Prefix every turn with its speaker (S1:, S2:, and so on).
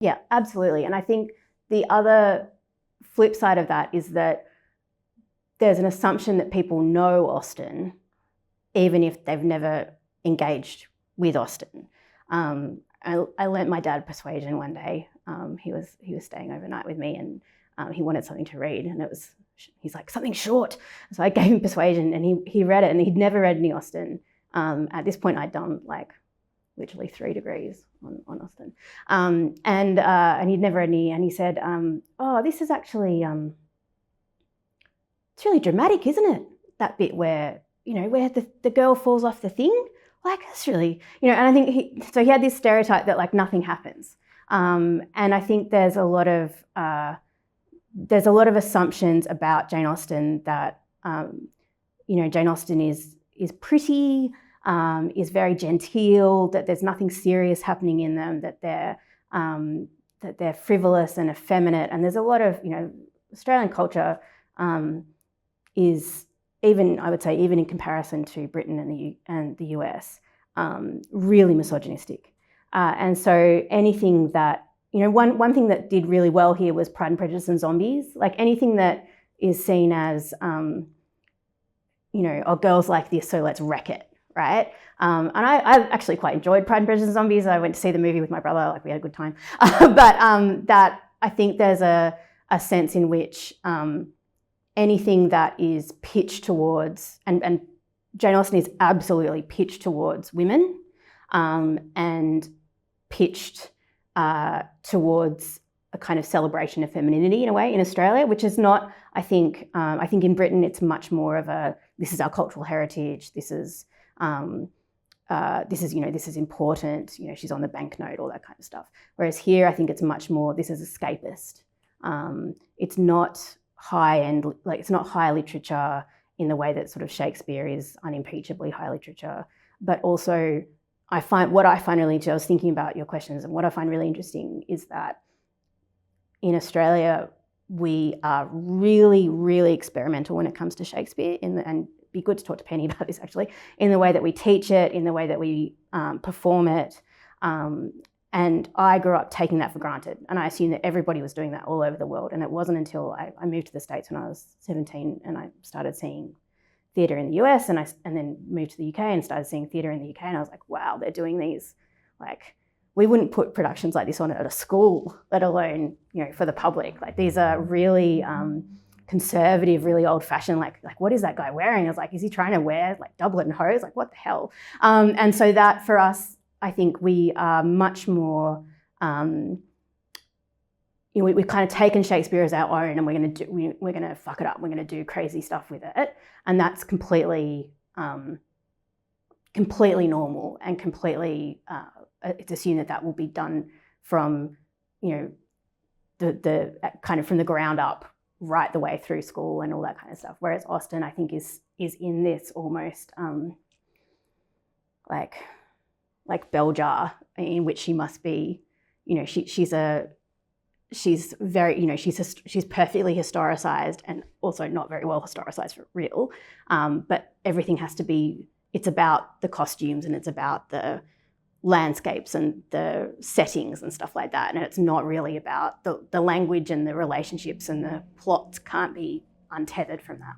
S1: Yeah, absolutely. And I think the other flip side of that is that there's an assumption that people know Austen, even if they've never engaged with Austen. I learnt my dad Persuasion one day. He was staying overnight with me, and he wanted something to read, and he's like, something short. So I gave him Persuasion, and he read it, and he'd never read any Austen. At this point, I'd done like literally 3 degrees on Austen, and he'd never read any, and he said, "Oh, this is actually it's really dramatic, isn't it? That bit where where the girl falls off the thing, like that's really and I think he had this stereotype that like nothing happens, and I think there's a lot of assumptions about Jane Austen that Jane Austen is pretty, is very genteel, that there's nothing serious happening in them, that they're frivolous and effeminate, and there's a lot of Australian culture is, even I would say, even in comparison to Britain and the US, really misogynistic. And so anything that, one thing that did really well here was Pride and Prejudice and zombies. Like anything that is seen as, oh, girls like this, so let's wreck it, right? And I actually quite enjoyed Pride and Prejudice and Zombies. I went to see the movie with my brother, like we had a good time. But that I think there's a sense in which anything that is pitched towards, and Jane Austen is absolutely pitched towards women, and pitched towards a kind of celebration of femininity in a way in Australia, which is not, I think in Britain it's much more of a, this is our cultural heritage, this is important, she's on the banknote, all that kind of stuff. Whereas here I think it's much more, this is escapist. It's not high-end, like it's not high literature in the way that sort of Shakespeare is unimpeachably high literature, but also I was thinking about your questions, and what I find really interesting is that in Australia we are really, really experimental when it comes to Shakespeare, and it'd be good to talk to Penny about this actually, in the way that we teach it, in the way that we perform it. And I grew up taking that for granted, and I assumed that everybody was doing that all over the world. And it wasn't until I moved to the States when I was 17 and I started seeing theatre in the US, and then moved to the UK and started seeing theatre in the UK, and I was like, wow, they're doing these, like, we wouldn't put productions like this on at a school, let alone for the public. Like these are really conservative, really old-fashioned, like what is that guy wearing? I was like, is he trying to wear like doublet and hose? Like what the hell? And so that for us, I think we are much more, we've kind of taken Shakespeare as our own, and we're going to fuck it up. We're going to do crazy stuff with it, and that's completely normal, and completely. It's assumed that will be done from, the kind of from the ground up, right the way through school and all that kind of stuff. Whereas Austen, I think, is in this almost like bell jar, in which she must be, she's very, she's perfectly historicized, and also not very well historicized for real. But everything has to be, it's about the costumes, and it's about the landscapes and the settings and stuff like that. And it's not really about the language and the relationships, and the plots can't be untethered from that.